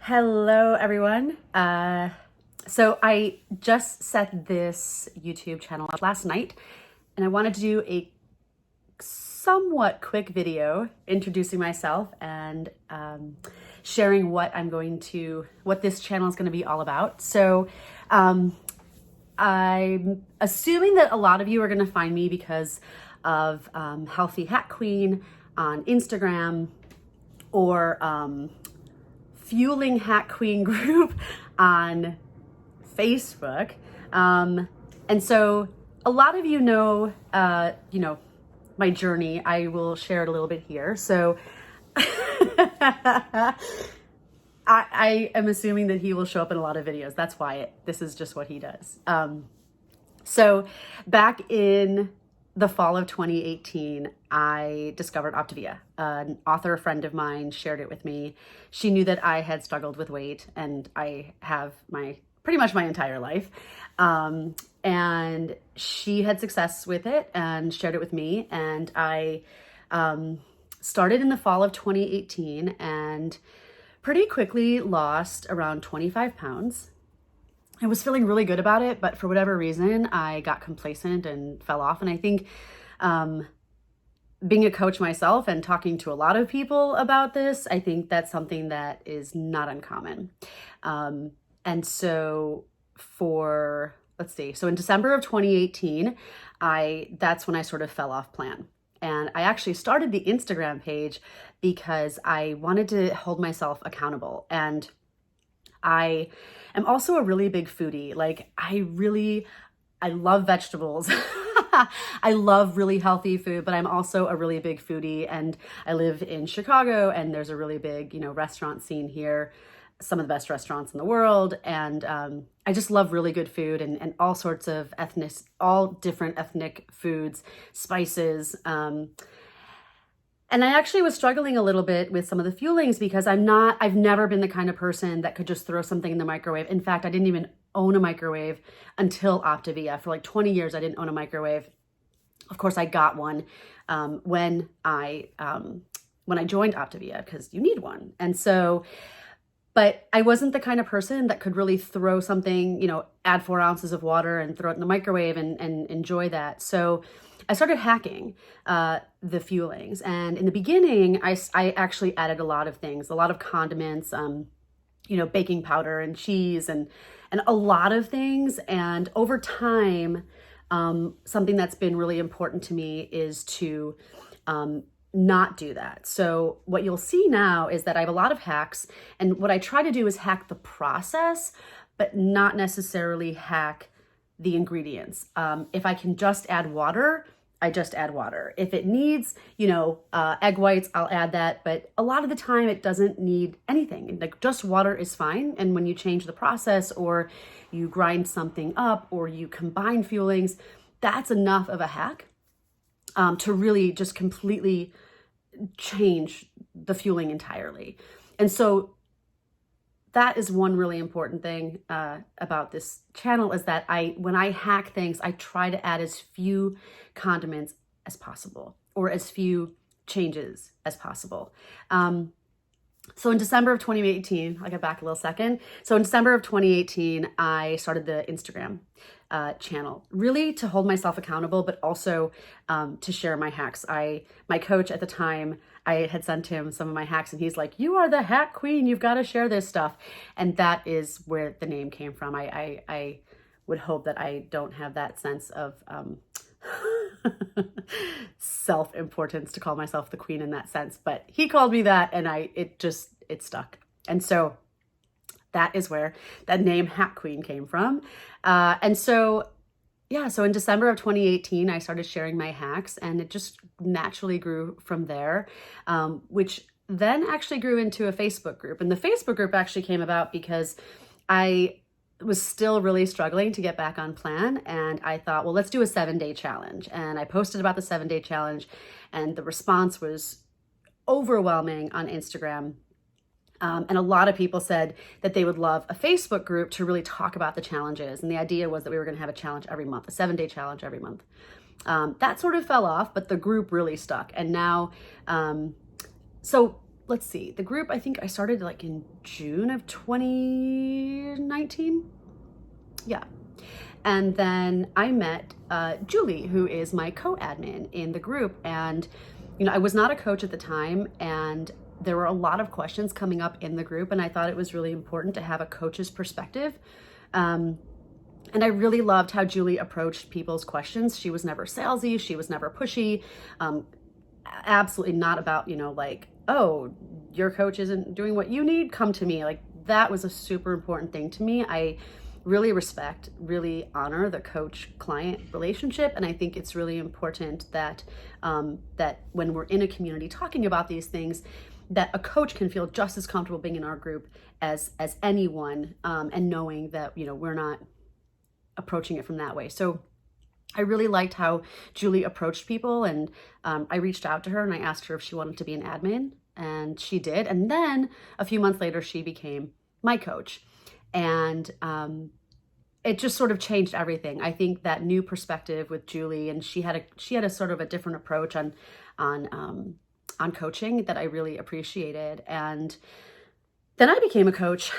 Hello, everyone. So I just set this YouTube channel up last night, and I wanted to do a somewhat quick video introducing myself and sharing what this channel is going to be all about. So I'm assuming that a lot of you are going to find me because of Healthy Hat Queen on Instagram or Fueling Hat Queen group on Facebook. And so a lot of you know, my journey. I will share it a little bit here. So I am assuming that he will show up in a lot of videos. That's why this is just what he does. So back in the fall of 2018, I discovered Optavia. An author friend of mine shared it with me. She knew that I had struggled with weight, and I have pretty much my entire life. And she had success with it and shared it with me. And I started in the fall of 2018 and pretty quickly lost around 25 pounds. I was feeling really good about it, but for whatever reason, I got complacent and fell off. And I think being a coach myself and talking to a lot of people about this, I think that's something that is not uncommon. And so so in December of 2018, that's when I sort of fell off plan. And I actually started the Instagram page because I wanted to hold myself accountable. And I am also a really big foodie. Like I love vegetables. I love really healthy food, but I'm also a really big foodie, and I live in Chicago, and there's a really big, restaurant scene here, some of the best restaurants in the world. And I just love really good food and all sorts of all different ethnic foods, spices. And I actually was struggling a little bit with some of the fuelings because I've never been the kind of person that could just throw something in the microwave. In fact, I didn't even own a microwave until Optavia. For like 20 years, I didn't own a microwave. Of course, I got one when I joined Optavia, because you need one. And so, but I wasn't the kind of person that could really throw something, add 4 ounces of water and throw it in the microwave and enjoy that. So I started hacking the fuelings. And in the beginning, I actually added a lot of things, a lot of condiments, baking powder and cheese and a lot of things. And over time, something that's been really important to me is to not do that. So what you'll see now is that I have a lot of hacks. And what I try to do is hack the process, but not necessarily hack the ingredients. If I can just add water, I just add water. If it needs, egg whites, I'll add that. But a lot of the time it doesn't need anything. Like just water is fine. And when you change the process or you grind something up or you combine fuelings, that's enough of a hack to really just completely change the fueling entirely. And so that is one really important thing about this channel, is that when I hack things, I try to add as few condiments as possible or as few changes as possible. So in December of 2018, I'll get back a little second. So in December of 2018, I started the Instagram channel, really to hold myself accountable, but also to share my hacks. My coach at the time, I had sent him some of my hacks, and he's like, "You are the hack queen. You've got to share this stuff." And that is where the name came from. I would hope that I don't have that sense of self-importance to call myself the queen in that sense, but he called me that, and it stuck. And so that is where that name Hack Queen came from. And so in December of 2018, I started sharing my hacks, and it just naturally grew from there, which then actually grew into a Facebook group. And the Facebook group actually came about because I was still really struggling to get back on plan. And I thought, well, let's do a 7-day challenge. And I posted about the 7-day challenge, and the response was overwhelming on Instagram. And a lot of people said that they would love a Facebook group to really talk about the challenges. And the idea was that we were going to have a challenge every month, a 7-day challenge every month. That sort of fell off, but the group really stuck. And now, so let's see, the group, I think I started like in June of 2019. Yeah. And then I met Julie, who is my co-admin in the group. And, I was not a coach at the time, and there were a lot of questions coming up in the group. And I thought it was really important to have a coach's perspective. And I really loved how Julie approached people's questions. She was never salesy. She was never pushy. Absolutely not about, like, oh, your coach isn't doing what you need, come to me. Like, that was a super important thing to me. I really respect, really honor the coach-client relationship. And I think it's really important that that when we're in a community talking about these things, that a coach can feel just as comfortable being in our group as anyone, and knowing that, we're not approaching it from that way. So I really liked how Julie approached people, and I reached out to her and I asked her if she wanted to be an admin, and she did. And then a few months later, she became my coach. And it just sort of changed everything. I think that new perspective with Julie, and she had a sort of a different approach on coaching that I really appreciated. And then I became a coach.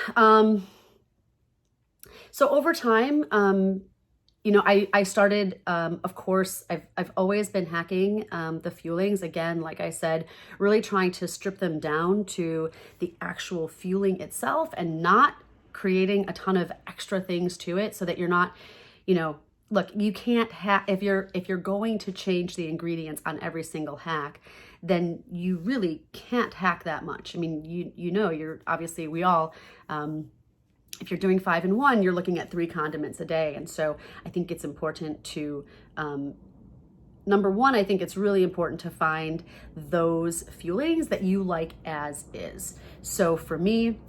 So over time, I started, of course, I've always been hacking the fuelings. Again, like I said, really trying to strip them down to the actual fueling itself and not creating a ton of extra things to it, so that you're not, look, you can't hack, if you're going to change the ingredients on every single hack, then you really can't hack that much. I mean, you're obviously, we all, if you're doing 5-in-1, you're looking at 3 condiments a day. And so I think it's important to, number one, I think it's really important to find those fuelings that you like as is. So for me,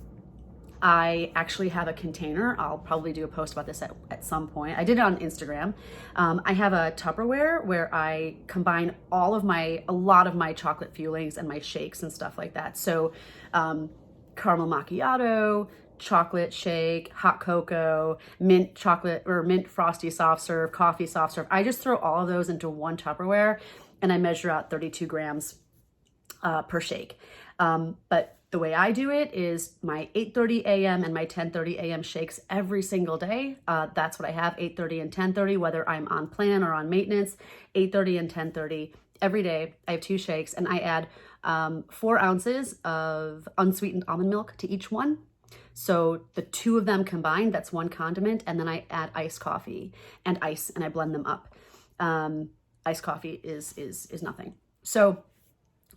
I actually have a container. I'll probably do a post about this at some point. I did it on Instagram. I have a Tupperware where I combine a lot of my chocolate fuelings and my shakes and stuff like that. So caramel macchiato, chocolate shake, hot cocoa, mint chocolate or mint frosty soft serve, coffee soft serve. I just throw all of those into one Tupperware, and I measure out 32 grams per shake. But the way I do it is my 8:30 a.m. and my 10:30 a.m. shakes every single day. That's what I have, 8:30 and 10:30, whether I'm on plan or on maintenance, 8:30 and 10:30 every day. I have 2 shakes, and I add 4 ounces of unsweetened almond milk to each one. So the 2 of them combined, that's 1 condiment. And then I add iced coffee and ice, and I blend them up. Iced coffee is nothing. So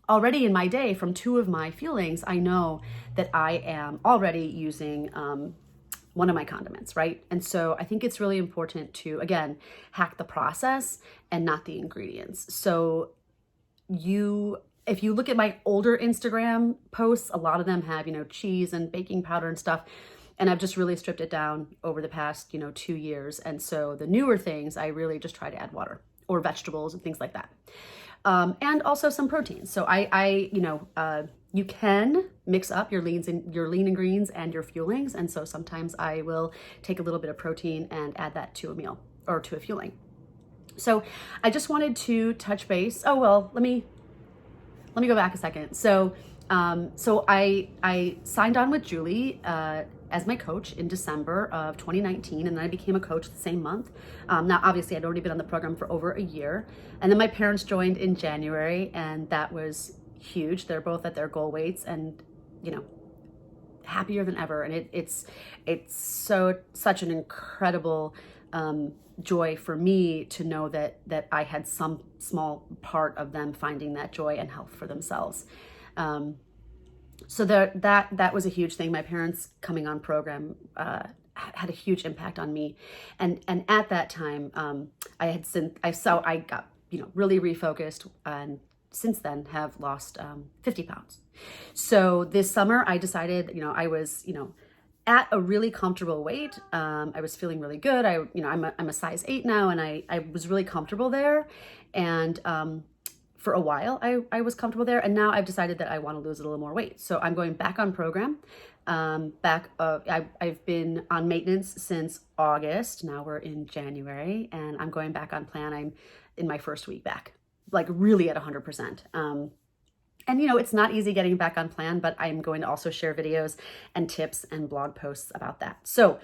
already in my day, from 2 of my fuelings, I know that I am already using one of my condiments, right? And so I think it's really important to, again, hack the process and not the ingredients. So if you look at my older Instagram posts, a lot of them have, cheese and baking powder and stuff. And I've just really stripped it down over the past, 2 years. And so the newer things, I really just try to add water or vegetables and things like that. And also some proteins. So you can mix up your lean and greens and your fuelings. And so sometimes I will take a little bit of protein and add that to a meal or to a fueling. So I just wanted to touch base. Oh, well, let me go back a second. So I signed on with Julie as my coach in December of 2019, and then I became a coach the same month. Now, obviously, I'd already been on the program for over a year, and then my parents joined in January, and that was huge. They're both at their goal weights, and happier than ever. And it's such an incredible joy for me to know that I had some small part of them finding that joy and health for themselves. So that was a huge thing. My parents coming on program had a huge impact on me, and at that time I got really refocused, and since then have lost 50 pounds. So this summer I decided I was at a really comfortable weight. I was feeling really good. I'm a size 8 now, and I was really comfortable there, and for a while, I was comfortable there, and now I've decided that I want to lose a little more weight. So I'm going back on program. I've been on maintenance since August. Now we're in January, and I'm going back on plan. I'm in my first week back, like really at 100%. And it's not easy getting back on plan, but I'm going to also share videos and tips and blog posts about that. So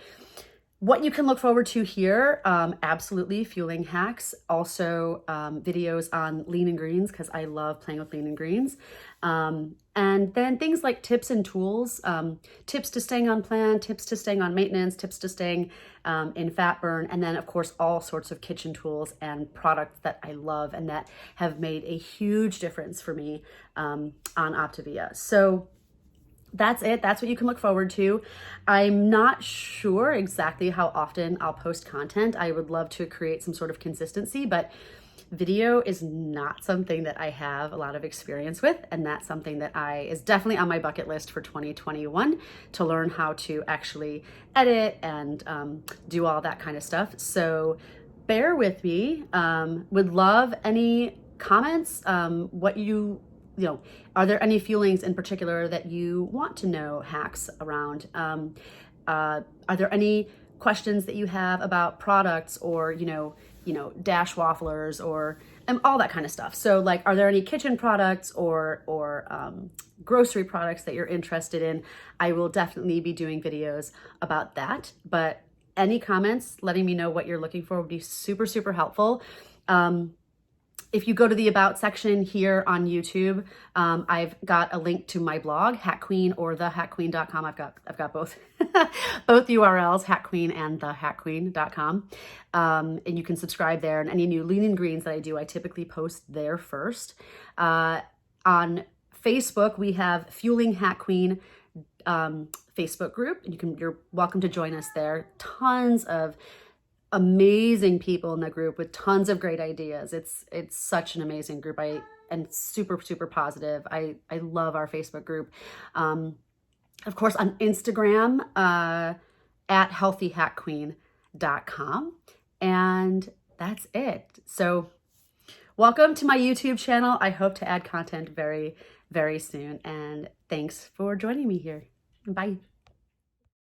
what you can look forward to here, absolutely fueling hacks, also videos on lean and greens, because I love playing with lean and greens. And then things like tips and tools, tips to staying on plan, tips to staying on maintenance, tips to staying in fat burn, and then of course all sorts of kitchen tools and products that I love and that have made a huge difference for me on Optavia. So that's it. That's what you can look forward to. I'm not sure exactly how often I'll post content. I would love to create some sort of consistency, but video is not something that I have a lot of experience with. And that's something that is definitely on my bucket list for 2021, to learn how to actually edit and do all that kind of stuff. So bear with me. Would love any comments. Are there any fuelings in particular that you want to know hacks around? Are there any questions that you have about products or, dash wafflers or all that kind of stuff? So like, are there any kitchen products or grocery products that you're interested in? I will definitely be doing videos about that, but any comments letting me know what you're looking for would be super, super helpful. If you go to the About section here on YouTube, I've got a link to my blog, Hack Queen or thehackqueen.com. I've got both both URLs, Hack Queen and thehackqueen.com. And you can subscribe there. And any new lean and greens that I do, I typically post there first. On Facebook, we have Fueling Hack Queen Facebook group, and you're welcome to join us there. Tons of amazing people in the group with tons of great ideas. It's such an amazing group. And super, super positive. I love our Facebook group. Of course, on Instagram, at healthyhackqueen.com. And that's it. So welcome to my YouTube channel. I hope to add content very, very soon. And thanks for joining me here. Bye.